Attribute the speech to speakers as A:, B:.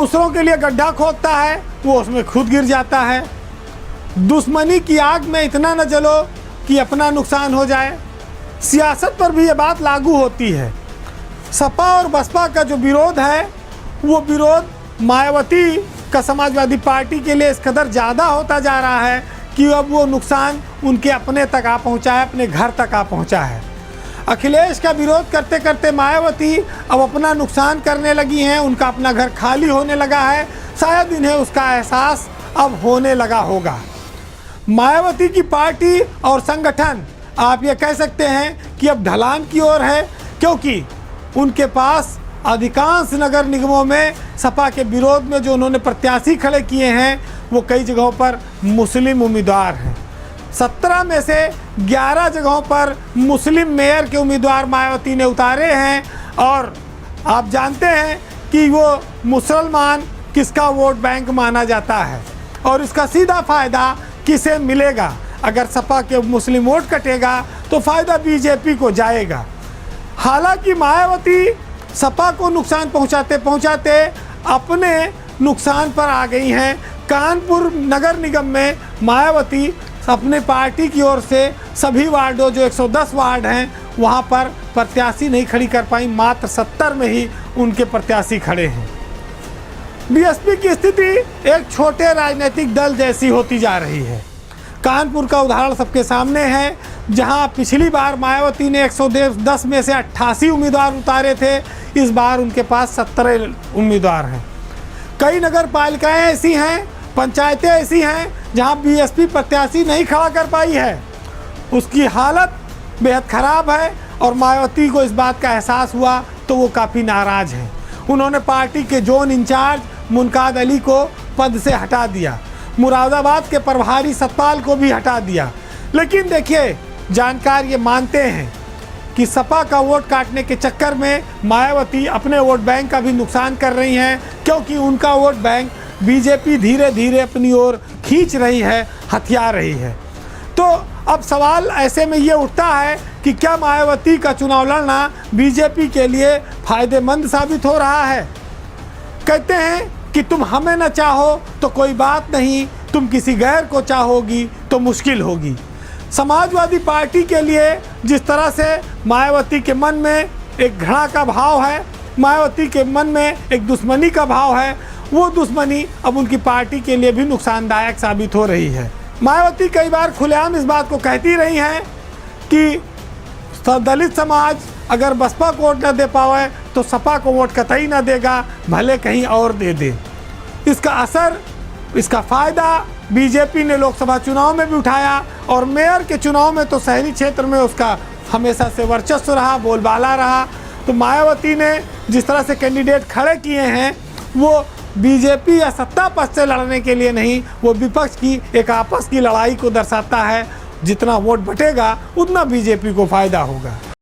A: दूसरों के लिए गड्ढा खोदता है वो उसमें खुद गिर जाता है। दुश्मनी की आग में इतना न जलो कि अपना नुकसान हो जाए। सियासत पर भी ये बात लागू होती है। सपा और बसपा का जो विरोध है वो विरोध मायावती का समाजवादी पार्टी के लिए इस कदर ज़्यादा होता जा रहा है कि अब वो नुकसान उनके अपने तक आ पहुंचा है, अपने घर तक आ पहुंचा है। अखिलेश का विरोध करते करते मायावती अब अपना नुकसान करने लगी हैं, उनका अपना घर खाली होने लगा है। शायद इन्हें उसका एहसास अब होने लगा होगा। मायावती की पार्टी और संगठन आप ये कह सकते हैं कि अब ढलान की ओर है, क्योंकि उनके पास अधिकांश नगर निगमों में सपा के विरोध में जो उन्होंने प्रत्याशी खड़े किए हैं वो कई जगहों पर मुस्लिम उम्मीदवार हैं। 17 में से 11 जगहों पर मुस्लिम मेयर के उम्मीदवार मायावती ने उतारे हैं। और आप जानते हैं कि वो मुसलमान किसका वोट बैंक माना जाता है और इसका सीधा फ़ायदा किसे मिलेगा। अगर सपा के मुस्लिम वोट कटेगा तो फ़ायदा बीजेपी को जाएगा। हालांकि मायावती सपा को नुकसान पहुंचाते पहुंचाते अपने नुकसान पर आ गई हैं। कानपुर नगर निगम में मायावती अपने पार्टी की ओर से सभी वार्डों जो 110 वार्ड हैं वहां पर प्रत्याशी नहीं खड़ी कर पाई, मात्र 70 में ही उनके प्रत्याशी खड़े हैं। बीएसपी की स्थिति एक छोटे राजनीतिक दल जैसी होती जा रही है। कानपुर का उदाहरण सबके सामने है, जहां पिछली बार मायावती ने 110 में से 88 उम्मीदवार उतारे थे, इस बार उनके पास 17 उम्मीदवार हैं। कई नगर पालिकाएँ ऐसी हैं, पंचायतें ऐसी हैं जहां बीएसपी प्रत्याशी नहीं खड़ा कर पाई है। उसकी हालत बेहद ख़राब है और मायावती को इस बात का एहसास हुआ तो वो काफ़ी नाराज़ हैं। उन्होंने पार्टी के जोन इंचार्ज मुनकाद अली को पद से हटा दिया, मुरादाबाद के प्रभारी सतपाल को भी हटा दिया। लेकिन देखिए, जानकार ये मानते हैं कि सपा का वोट काटने के चक्कर में मायावती अपने वोट बैंक का भी नुकसान कर रही हैं, क्योंकि उनका वोट बैंक बीजेपी धीरे धीरे अपनी ओर खींच रही है, हथिया रही है। तो अब सवाल ऐसे में ये उठता है कि क्या मायावती का चुनाव लड़ना बीजेपी के लिए फ़ायदेमंद साबित हो रहा है। कहते हैं कि तुम हमें न चाहो तो कोई बात नहीं, तुम किसी गैर को चाहोगी तो मुश्किल होगी। समाजवादी पार्टी के लिए जिस तरह से मायावती के मन में एक घृणा का भाव है, मायावती के मन में एक दुश्मनी का भाव है, वो दुश्मनी अब उनकी पार्टी के लिए भी नुकसानदायक साबित हो रही है। मायावती कई बार खुलेआम इस बात को कहती रही हैं कि दलित समाज अगर बसपा को वोट न दे पावे तो सपा को वोट कतई न देगा, भले कहीं और दे दे। इसका असर, इसका फ़ायदा बीजेपी ने लोकसभा चुनाव में भी उठाया और मेयर के चुनाव में तो शहरी क्षेत्र में उसका हमेशा से वर्चस्व रहा, बोलबाला रहा। तो मायावती ने जिस तरह से कैंडिडेट खड़े किए हैं वो बीजेपी या सत्ता पक्ष से लड़ने के लिए नहीं, वो विपक्ष की एक आपस की लड़ाई को दर्शाता है। जितना वोट बटेगा उतना बीजेपी को फ़ायदा होगा।